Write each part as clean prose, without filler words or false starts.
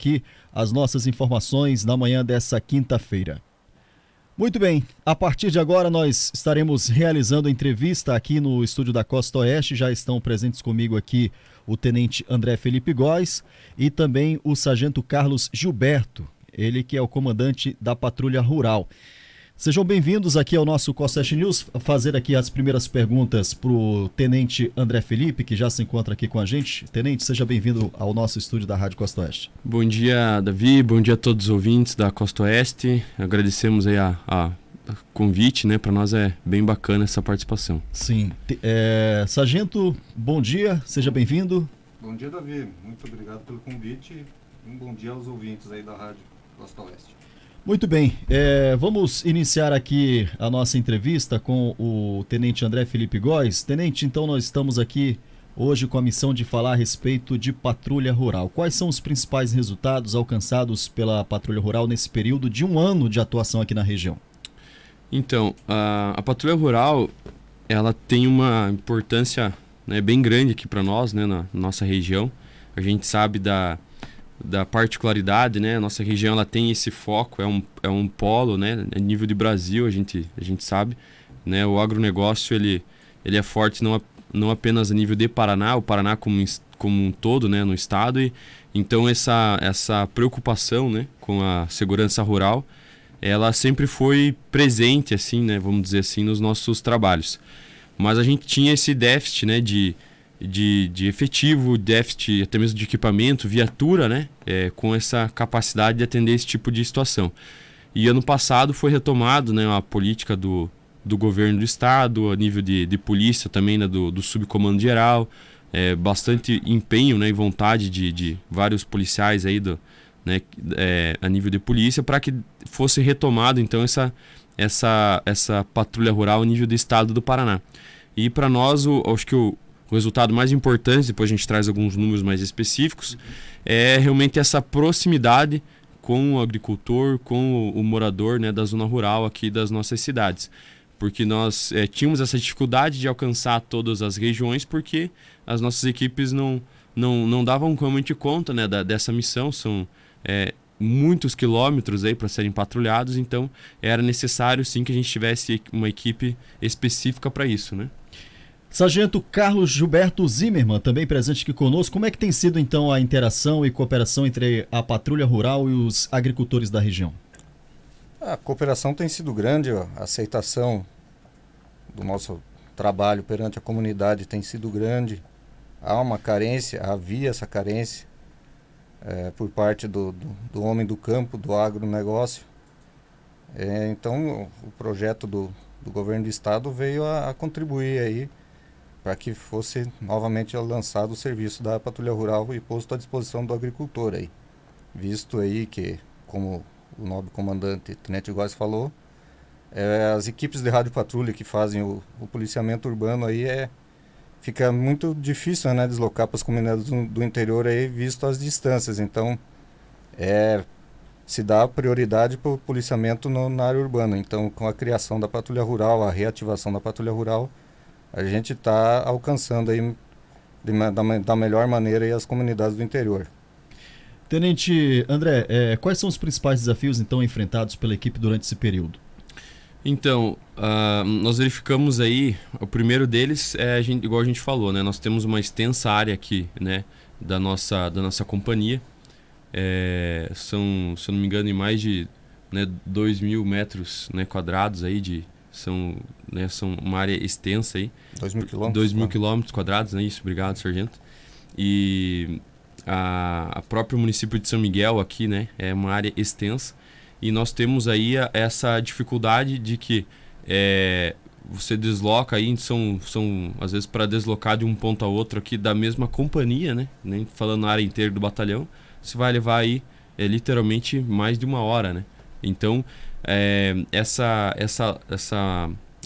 aqui as nossas informações na manhã dessa quinta-feira. Muito bem, a partir de agora nós estaremos realizando a entrevista aqui no estúdio da Costa Oeste. Já estão presentes comigo aqui o tenente André Felipe Góes e também o sargento Carlos Gilberto, ele que é o comandante da Patrulha Rural. Sejam bem-vindos aqui ao nosso Costa Oeste News, fazer aqui as primeiras perguntas para o tenente André Felipe, que já se encontra aqui com a gente. Tenente, seja bem-vindo ao nosso estúdio da Rádio Costa Oeste. Bom dia, Davi, bom dia a todos os ouvintes da Costa Oeste. Agradecemos aí a convite, né? Para nós é bem bacana essa participação. Sim. Sargento, bom dia, seja bem-vindo. Bom dia, Davi, muito obrigado pelo convite e um bom dia aos ouvintes aí da Rádio Costa Oeste. Muito bem, vamos iniciar aqui a nossa entrevista com o tenente André Felipe Góes. Tenente, então nós estamos aqui hoje com a missão de falar a respeito de patrulha rural. Quais são os principais resultados alcançados pela patrulha rural nesse período de um ano de atuação aqui na região? Então, a patrulha rural, ela tem uma importância, né, bem grande aqui para nós, né, na nossa região. A gente sabe da particularidade, né? A nossa região ela tem esse foco, é um polo, né? A nível de Brasil, a gente sabe, né? O agronegócio ele é forte não apenas a nível de Paraná, o Paraná como um todo, né? No estado, e então essa preocupação, né? Com a segurança rural, ela sempre foi presente, assim, né? Vamos dizer assim, nos nossos trabalhos. Mas a gente tinha esse déficit, né? De efetivo, déficit até mesmo de equipamento, viatura, né? Com essa capacidade de atender esse tipo de situação. E ano passado foi retomado, né, a política do governo do estado, a nível de polícia também, né, do subcomando geral, bastante empenho, né, e vontade de vários policiais aí né, a nível de polícia para que fosse retomado então essa patrulha rural a nível do estado do Paraná. E para nós, acho que o resultado mais importante, depois a gente traz alguns números mais específicos, é realmente essa proximidade com o agricultor, com o morador, né, da zona rural aqui das nossas cidades. Porque nós tínhamos essa dificuldade de alcançar todas as regiões porque as nossas equipes não davam realmente conta, né, dessa missão. São muitos quilômetros aí para serem patrulhados, então era necessário sim que a gente tivesse uma equipe específica para isso, né? Sargento Carlos Gilberto Zimmermann, também presente aqui conosco. Como é que tem sido então a interação e cooperação entre a patrulha rural e os agricultores da região? A cooperação tem sido grande, a aceitação do nosso trabalho perante a comunidade tem sido grande. Há uma carência, havia essa carência por parte do homem do campo, do agronegócio. Então o projeto do governo do estado veio a contribuir aí para que fosse novamente lançado o serviço da patrulha rural e posto à disposição do agricultor aí. Visto aí que, como o nobre comandante Tenente Góes falou, as equipes de rádio patrulha que fazem o policiamento urbano aí fica muito difícil, né, deslocar para as comunidades do interior aí, visto as distâncias. Então, se dá prioridade para o policiamento na área urbana. Então, com a criação da patrulha rural, a reativação da patrulha rural, a gente está alcançando aí da melhor maneira aí as comunidades do interior. Tenente André, quais são os principais desafios então enfrentados pela equipe durante esse período? Então, nós verificamos aí, o primeiro deles igual a gente falou, né? Nós temos uma extensa área aqui, né, da nossa companhia. São, se eu não me engano, em mais de 2.000 metros, né, quadrados aí são uma área extensa aí. 2.000 quilômetros. 2.000 quilômetros quadrados, né? Isso, obrigado, sargento. E a próprio município de São Miguel aqui, né, é uma área extensa. E nós temos aí essa dificuldade de que você desloca aí, são às vezes para deslocar de um ponto a outro aqui da mesma companhia, né? Nem falando na área inteira do batalhão, você vai levar aí literalmente mais de 1 hora, né? Então,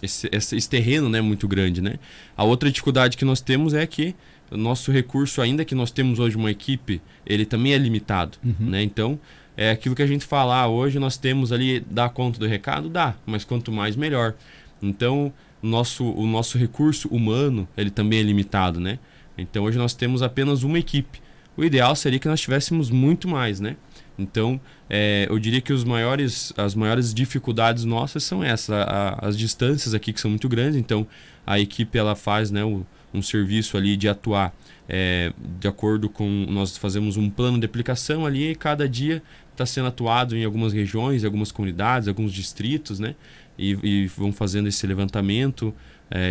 esse terreno, né, muito grande, né? A outra dificuldade que nós temos é que o nosso recurso, ainda que nós temos hoje uma equipe, ele também é limitado, né? Então, é aquilo que a gente fala, hoje nós temos ali, dá conta do recado? Dá, mas quanto mais, melhor. Então, o nosso recurso humano, ele também é limitado, né? Então, hoje nós temos apenas uma equipe, O ideal seria que nós tivéssemos muito mais, né? Então, eu diria que as maiores dificuldades nossas são essas, as distâncias aqui que são muito grandes. Então, a equipe ela faz, né, um serviço ali de atuar de acordo com... Nós fazemos um plano de aplicação ali e cada dia está sendo atuado em algumas regiões, em algumas comunidades, alguns distritos, né? E vão fazendo esse levantamento,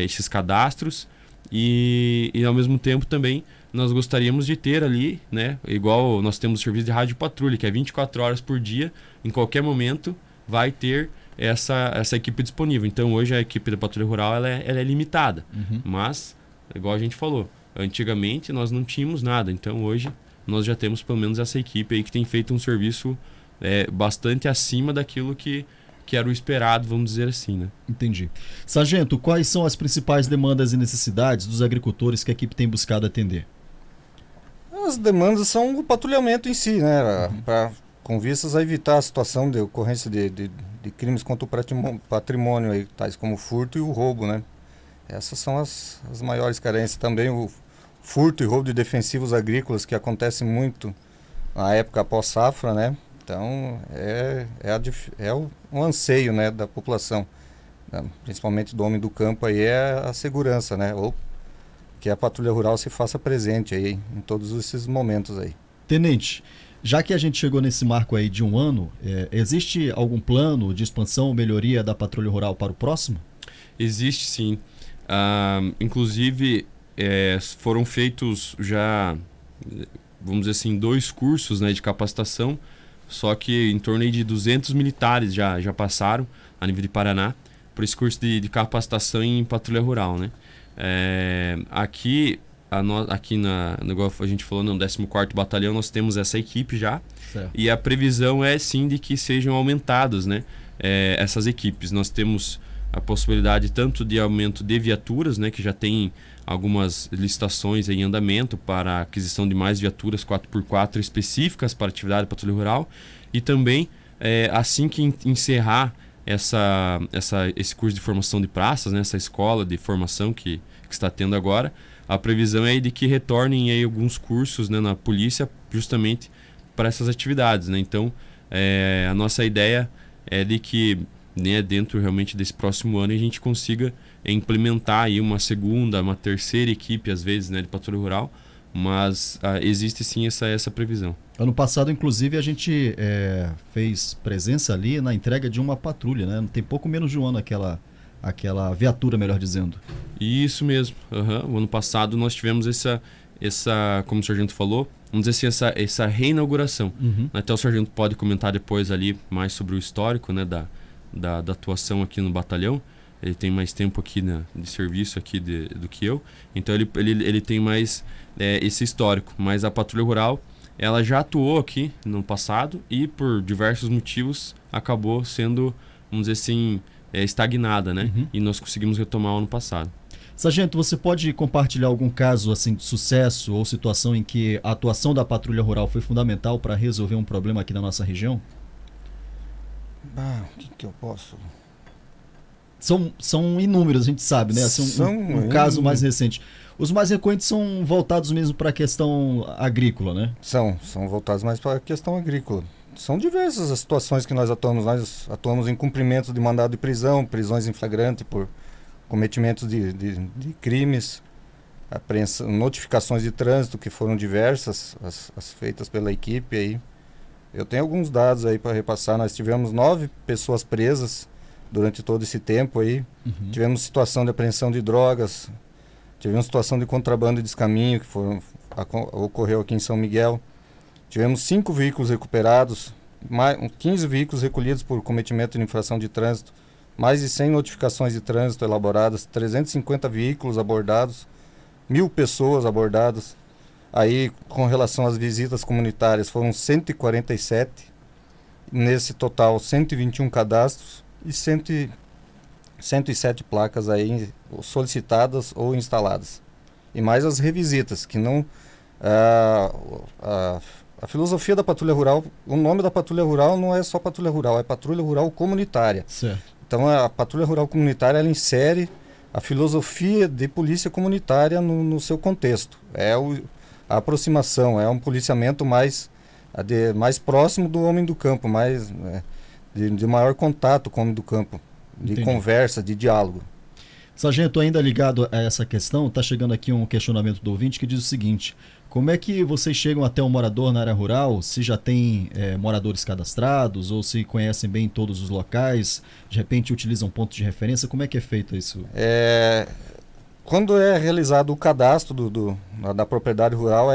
esses cadastros e ao mesmo tempo também nós gostaríamos de ter ali, né? Igual nós temos o serviço de rádio patrulha, que é 24 horas por dia, em qualquer momento vai ter essa equipe disponível. Então hoje a equipe da Patrulha Rural ela é limitada, mas igual a gente falou, antigamente nós não tínhamos nada, então hoje nós já temos pelo menos essa equipe aí que tem feito um serviço bastante acima daquilo que era o esperado, vamos dizer assim, né? Entendi. Sargento, quais são as principais demandas e necessidades dos agricultores que a equipe tem buscado atender? As demandas são o patrulhamento em si, né? Com vistas a evitar a situação de ocorrência de crimes contra o patrimônio, aí, tais como o furto e o roubo, né? Essas são as maiores carências. Também o furto e roubo de defensivos agrícolas, que acontece muito na época após safra, né? Então, um anseio, né, da população, né? Principalmente do homem do campo, aí é a segurança, né? Ou que a Patrulha Rural se faça presente aí em todos esses momentos aí. Tenente, já que a gente chegou nesse marco aí de 1 ano, existe algum plano de expansão ou melhoria da Patrulha Rural para o próximo? Existe sim. Inclusive, foram feitos já, vamos dizer assim, 2 cursos, né, de capacitação, só que em torno de 200 militares já passaram a nível de Paraná por esse curso de capacitação em Patrulha Rural, né? Aqui igual a gente falou, no 14º Batalhão, nós temos essa equipe já. Certo. E a previsão é sim de que sejam aumentadas, né, essas equipes. Nós temos a possibilidade tanto de aumento de viaturas, né, que já tem algumas licitações em andamento para a aquisição de mais viaturas 4x4 específicas para a atividade de patrulha rural, e também assim que encerrar esse curso de formação de praças, né, essa escola de formação que está tendo agora, a previsão é de que retornem aí alguns cursos, né, na polícia justamente para essas atividades, né? Então a nossa ideia é de que, né, dentro realmente desse próximo ano a gente consiga implementar aí uma segunda, uma terceira equipe às vezes, né, de patrulha rural, mas existe sim essa previsão. Ano passado, inclusive, a gente fez presença ali na entrega de uma patrulha, né? Tem pouco menos de 1 ano aquela viatura, melhor dizendo. Isso mesmo. O ano passado nós tivemos essa, como o sargento falou, vamos dizer assim, essa reinauguração. Até o sargento pode comentar depois ali mais sobre o histórico, né, da atuação aqui no batalhão. Ele tem mais tempo aqui, né, de serviço aqui do que eu, então ele tem mais esse histórico. Mas a Patrulha Rural, ela já atuou aqui no passado e por diversos motivos acabou sendo, vamos dizer assim, estagnada, né? E nós conseguimos retomar o ano passado. Sargento, você pode compartilhar algum caso assim de sucesso ou situação em que a atuação da Patrulha Rural foi fundamental para resolver um problema aqui na nossa região? O que eu posso... São inúmeros, a gente sabe, né? Assim, um caso mais recente. Os mais recorrentes são voltados mesmo para a questão agrícola, né? São voltados mais para a questão agrícola. São diversas as situações que nós atuamos. Nós atuamos em cumprimentos de mandado de prisão, prisões em flagrante por cometimentos de crimes, apreensão, notificações de trânsito, que foram diversas, as feitas pela equipe aí. Eu tenho alguns dados aí para repassar. Nós tivemos 9 pessoas presas durante todo esse tempo aí. Tivemos situação de apreensão de drogas, tivemos situação de contrabando e descaminho, que ocorreu aqui em São Miguel. Tivemos 5 veículos recuperados, 15 veículos recolhidos por cometimento de infração de trânsito, mais de 100 notificações de trânsito elaboradas, 350 veículos abordados, 1.000 pessoas abordadas. Aí, com relação às visitas comunitárias, foram 147, nesse total 121 cadastros e 107 placas aí solicitadas ou instaladas. E mais as revisitas, que não... A filosofia da Patrulha Rural, o nome da Patrulha Rural não é só Patrulha Rural, é Patrulha Rural Comunitária. Certo. Então a Patrulha Rural Comunitária, ela insere a filosofia de polícia comunitária no seu contexto. a aproximação, é um policiamento mais próximo do homem do campo, de maior contato com o homem do campo, de Entendi. conversa, de diálogo. Sargento, ainda ligado a essa questão, está chegando aqui um questionamento do ouvinte que diz o seguinte: como é que vocês chegam até um morador na área rural, se já tem moradores cadastrados ou se conhecem bem todos os locais, de repente utilizam pontos de referência, como é que é feito isso? Quando é realizado o cadastro da propriedade rural,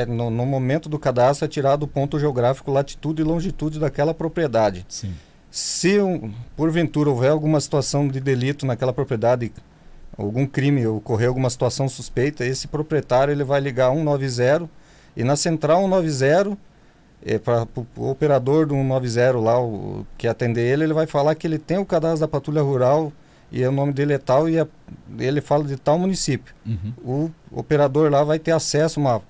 no momento do cadastro é tirado o ponto geográfico, latitude e longitude daquela propriedade. Sim. Se porventura houver alguma situação de delito naquela propriedade, algum crime, ocorrer alguma situação suspeita, esse proprietário ele vai ligar 190 e na central 190, para o operador do 190 lá, que atender ele vai falar que ele tem o cadastro da patrulha rural e o nome dele é tal e ele fala de tal município. Uhum. O operador lá vai ter acesso a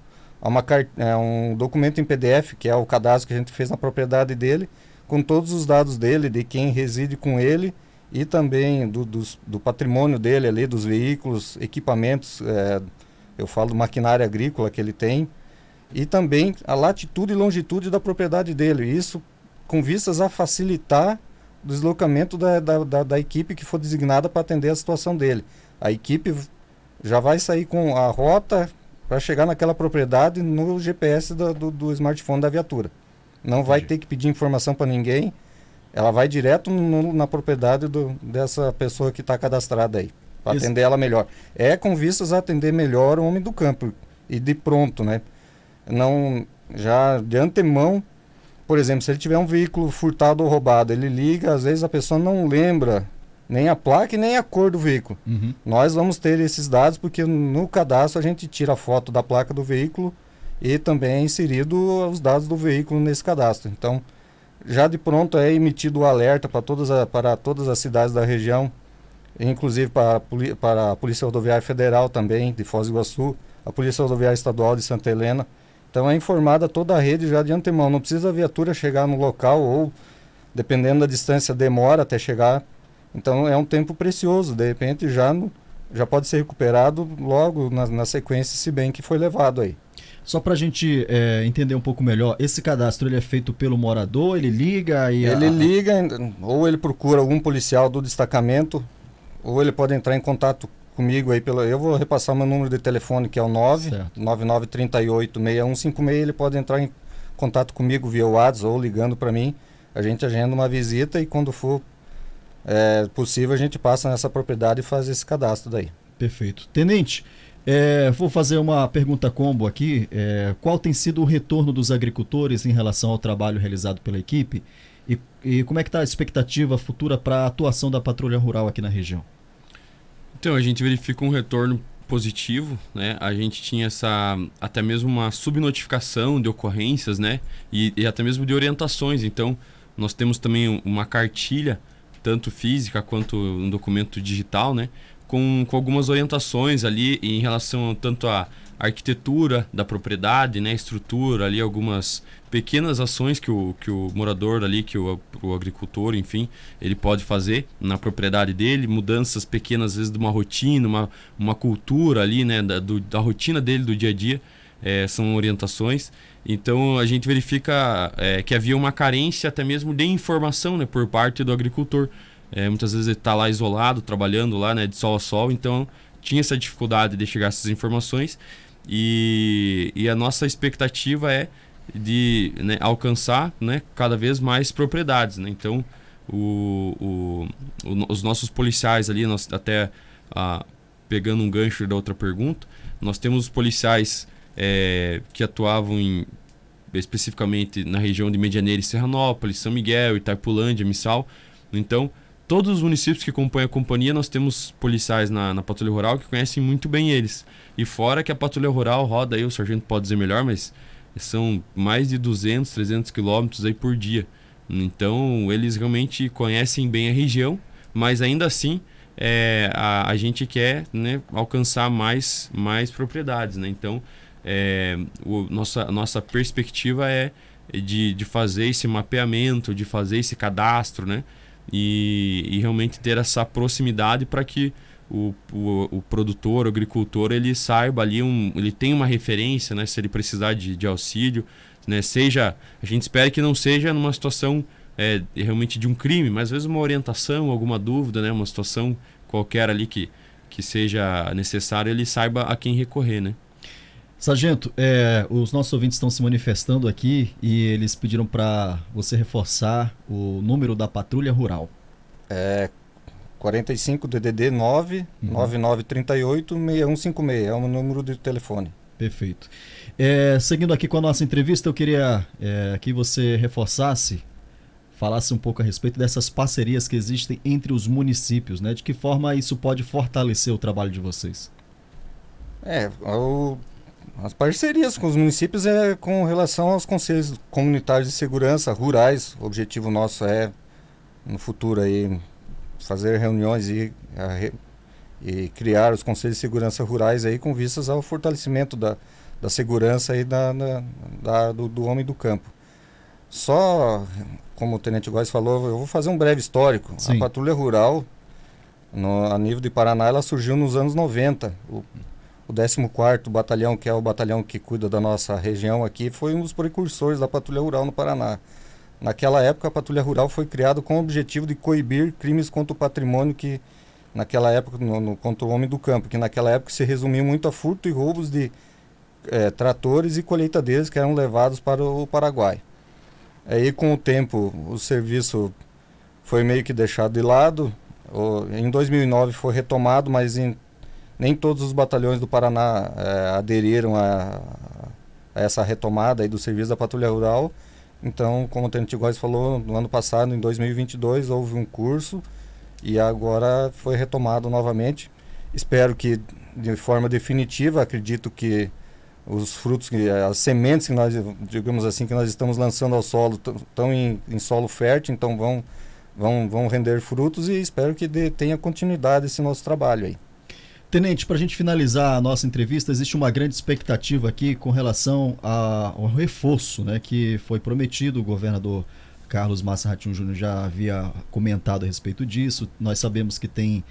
um documento em PDF, que é o cadastro que a gente fez na propriedade dele, com todos os dados dele, de quem reside com ele e também do patrimônio dele ali, dos veículos, equipamentos, eu falo maquinária agrícola que ele tem, e também a latitude e longitude da propriedade dele. Isso com vistas a facilitar o deslocamento da equipe que for designada para atender a situação dele. A equipe já vai sair com a rota para chegar naquela propriedade no GPS do smartphone da viatura. Não vai ter que pedir informação para ninguém, ela vai direto na propriedade dessa pessoa que está cadastrada aí, para atender ela melhor. Com vistas a atender melhor o homem do campo, e de pronto, né? Não, já de antemão, por exemplo, se ele tiver um veículo furtado ou roubado, ele liga, às vezes a pessoa não lembra nem a placa e nem a cor do veículo. Uhum. Nós vamos ter esses dados porque no cadastro a gente tira a foto da placa do veículo e também é inserido os dados do veículo nesse cadastro. Então, já de pronto é emitido o alerta para todas as cidades da região, inclusive para a Polícia Rodoviária Federal também, de Foz do Iguaçu, a Polícia Rodoviária Estadual de Santa Helena. Então é informada toda a rede já de antemão. Não precisa a viatura chegar no local ou, dependendo da distância, demora até chegar. Então é um tempo precioso. De repente já pode ser recuperado logo na sequência, se bem que foi levado aí. Só para a gente entender um pouco melhor, esse cadastro ele é feito pelo morador, ele liga e... Ele liga, ou ele procura algum policial do destacamento, ou ele pode entrar em contato comigo aí eu vou repassar meu número de telefone, que é o 9938-6156, ele pode entrar em contato comigo via WhatsApp ou ligando para mim, a gente agenda uma visita e quando for possível a gente passa nessa propriedade e faz esse cadastro daí. Perfeito. Tenente, vou fazer uma pergunta combo aqui. Qual tem sido o retorno dos agricultores em relação ao trabalho realizado pela equipe e como é que está a expectativa futura para a atuação da patrulha rural aqui na região? Então, a gente verifica um retorno positivo, né? A gente tinha até mesmo uma subnotificação de ocorrências, né? E até mesmo de orientações. Então, nós temos também uma cartilha, tanto física quanto um documento digital, né? Com algumas orientações ali em relação tanto à arquitetura da propriedade, né? Estrutura ali, algumas pequenas ações que o morador ali, que o agricultor, enfim, ele pode fazer na propriedade dele, mudanças pequenas, às vezes de uma rotina, uma cultura ali, né? Da rotina dele do dia a dia, são orientações. Então a gente verifica que havia uma carência até mesmo de informação, né? Por parte do agricultor. Muitas vezes ele está lá isolado, trabalhando lá, né, de sol a sol, então tinha essa dificuldade de chegar a essas informações e a nossa expectativa é de, né, alcançar, né, cada vez mais propriedades, né? Então os nossos policiais ali, nós até pegando um gancho da outra pergunta, nós temos policiais que atuavam especificamente na região de Medianeira e Serranópolis, São Miguel, Itaipulândia, Missal. Então todos os municípios que compõem a companhia, nós temos policiais na Patrulha Rural que conhecem muito bem eles. E fora que a Patrulha Rural roda aí, o sargento pode dizer melhor, mas são mais de 200, 300 quilômetros aí por dia. Então, eles realmente conhecem bem a região, mas ainda assim, a gente quer, né, alcançar mais propriedades, né? Então, nossa perspectiva é de fazer esse mapeamento, de fazer esse cadastro, né? E realmente ter essa proximidade para que o produtor, o agricultor, ele saiba ali, ele tem uma referência, né, se ele precisar de auxílio, né, a gente espera que não seja numa situação realmente de um crime, mas às vezes uma orientação, alguma dúvida, né, uma situação qualquer ali que seja necessário, ele saiba a quem recorrer, né? Sargento, os nossos ouvintes estão se manifestando aqui e eles pediram para você reforçar o número da Patrulha Rural. 45 DDD 9 9938 6156 é o número de telefone. Perfeito. Seguindo aqui com a nossa entrevista, eu queria que você reforçasse, falasse um pouco a respeito dessas parcerias que existem entre os municípios, né? De que forma isso pode fortalecer o trabalho de vocês? As parcerias com os municípios com relação aos conselhos comunitários de segurança rurais. O objetivo nosso é, no futuro, aí, fazer reuniões e criar os conselhos de segurança rurais aí, com vistas ao fortalecimento da segurança aí do homem do campo. Só, como o Tenente Góes falou, eu vou fazer um breve histórico. Sim. A Patrulha Rural, a nível de Paraná, ela surgiu nos anos 90. O 14º Batalhão, que é o batalhão que cuida da nossa região aqui, foi um dos precursores da Patrulha Rural no Paraná. Naquela época, a Patrulha Rural foi criada com o objetivo de coibir crimes contra o patrimônio que, naquela época, contra o homem do campo, que naquela época se resumiu muito a furto e roubos de tratores e colheitadeiras que eram levados para o Paraguai. Aí, com o tempo, o serviço foi meio que deixado de lado. Em 2009 foi retomado, mas nem todos os batalhões do Paraná aderiram a essa retomada aí do serviço da Patrulha Rural. Então, como o Tenente Góes falou, no ano passado, em 2022, houve um curso e agora foi retomado novamente. Espero que de forma definitiva. Acredito que os frutos, as sementes que nós, digamos assim, que nós estamos lançando ao solo estão em solo fértil, então vão render frutos, e espero que tenha continuidade esse nosso trabalho aí. Tenente, para a gente finalizar a nossa entrevista, existe uma grande expectativa aqui com relação ao reforço, né, que foi prometido. O governador Carlos Massa Ratinho Júnior já havia comentado a respeito disso. Nós sabemos que tem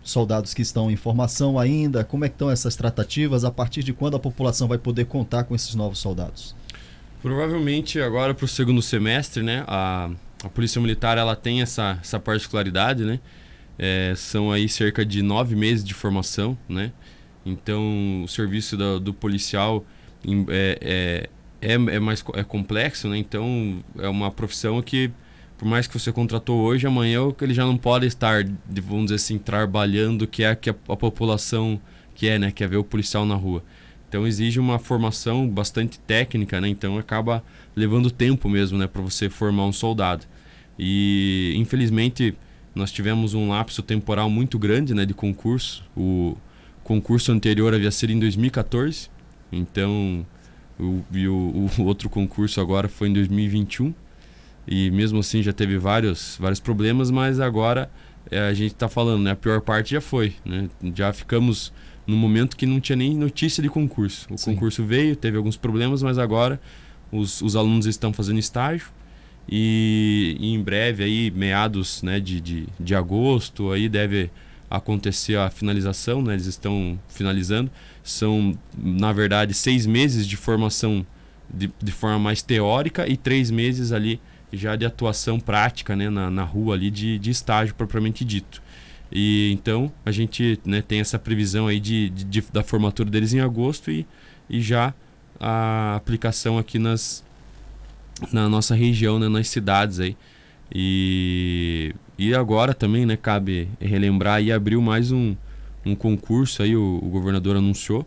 soldados que estão em formação ainda. Como é que estão essas tratativas? A partir de quando a população vai poder contar com esses novos soldados? Provavelmente agora para o segundo semestre, né, a Polícia Militar ela tem essa particularidade, né? São aí cerca de 9 meses de formação, né? Então o serviço do policial é complexo, né? Então é uma profissão que, por mais que você contratou hoje, amanhã ele já não pode estar, vamos dizer assim, trabalhando, que a população quer, né? Quer ver o policial na rua. Então exige uma formação bastante técnica, né? Então acaba levando tempo mesmo, né, para você formar um soldado. E infelizmente nós tivemos um lapso temporal muito grande, né, de concurso. O concurso anterior havia sido em 2014, então o outro concurso agora foi em 2021, e mesmo assim já teve vários problemas, mas agora a gente está falando, né, a pior parte já foi, né, já ficamos num momento que não tinha nem notícia de concurso. O Sim. Concurso veio, teve alguns problemas, mas agora os alunos estão fazendo estágio. E em breve, aí, meados, né, de agosto, aí deve acontecer a finalização, né? Eles estão finalizando. São, na verdade, 6 meses de formação de forma mais teórica e 3 meses ali já de atuação prática, né, na rua ali de estágio propriamente dito. E então a gente, né, tem essa previsão aí da formatura deles em agosto e já a aplicação aqui na nossa região, né, nas cidades aí. E agora também, né, cabe relembrar, e abriu mais um concurso aí, o governador anunciou,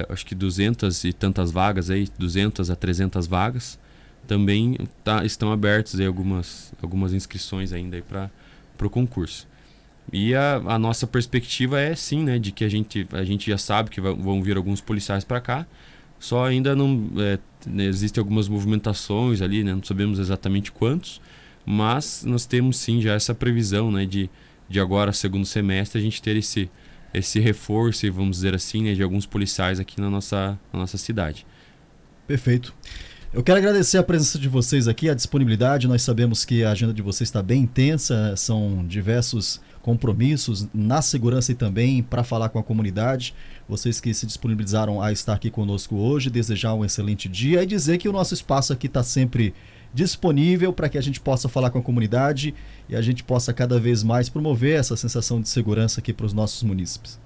acho que 200 e tantas vagas aí, 200 a 300 vagas, também estão abertas aí algumas inscrições ainda aí para o concurso. E a nossa perspectiva é sim, né, de que a gente já sabe que vão vir alguns policiais para cá. Só ainda não existem algumas movimentações ali, né? Não sabemos exatamente quantos, mas nós temos sim já essa previsão, né, de agora, segundo semestre, a gente ter esse reforço, vamos dizer assim, né, de alguns policiais aqui na nossa cidade. Perfeito. Eu quero agradecer a presença de vocês aqui, a disponibilidade. Nós sabemos que a agenda de vocês está bem intensa, são diversos compromissos na segurança e também para falar com a comunidade. Vocês que se disponibilizaram a estar aqui conosco hoje, desejar um excelente dia e dizer que o nosso espaço aqui está sempre disponível para que a gente possa falar com a comunidade e a gente possa cada vez mais promover essa sensação de segurança aqui para os nossos munícipes.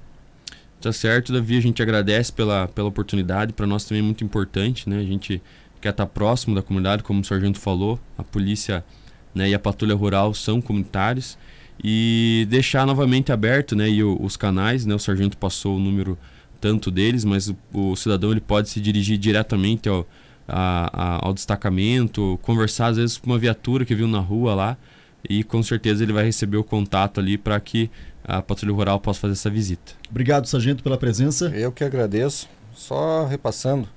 Tá certo, Davi, a gente agradece pela oportunidade, para nós também é muito importante, né? A gente quer estar próximo da comunidade, como o sargento falou, a polícia, né, e a patrulha rural são comunitários, e deixar novamente aberto, né, e os canais, né, o sargento passou o número tanto deles, mas o cidadão ele pode se dirigir diretamente ao destacamento, conversar às vezes com uma viatura que viu na rua lá, e com certeza ele vai receber o contato ali para que a patrulha rural possa fazer essa visita. Obrigado, sargento, pela presença. Eu que agradeço. Só repassando,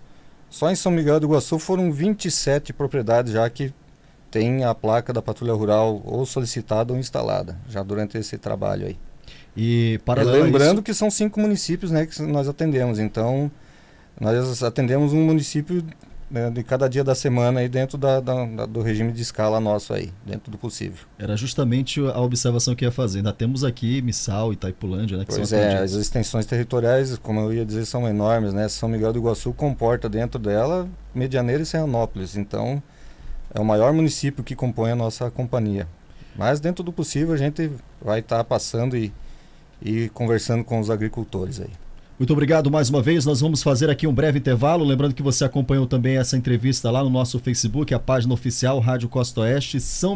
só em São Miguel do Iguaçu foram 27 propriedades já que tem a placa da patrulha rural ou solicitada ou instalada, já durante esse trabalho aí. E paralelo lembrando a isso, que são 5 municípios, né, que nós atendemos, então nós atendemos um município, né, de cada dia da semana aí dentro do regime de escala nosso aí, dentro do possível. era justamente a observação que eu ia fazer. Ainda temos aqui Missal e Itaipulândia, né, que Pois são é, atendidos. as extensões territoriais, como eu ia dizer, são enormes, né? São Miguel do Iguaçu comporta dentro dela Medianeira e Serranópolis, então é o maior município que compõe a nossa companhia. Mas dentro do possível a gente vai estar passando e conversando com os agricultores aí. Muito obrigado mais uma vez. Nós vamos fazer aqui um breve intervalo. Lembrando que você acompanhou também essa entrevista lá no nosso Facebook, a página oficial Rádio Costa Oeste São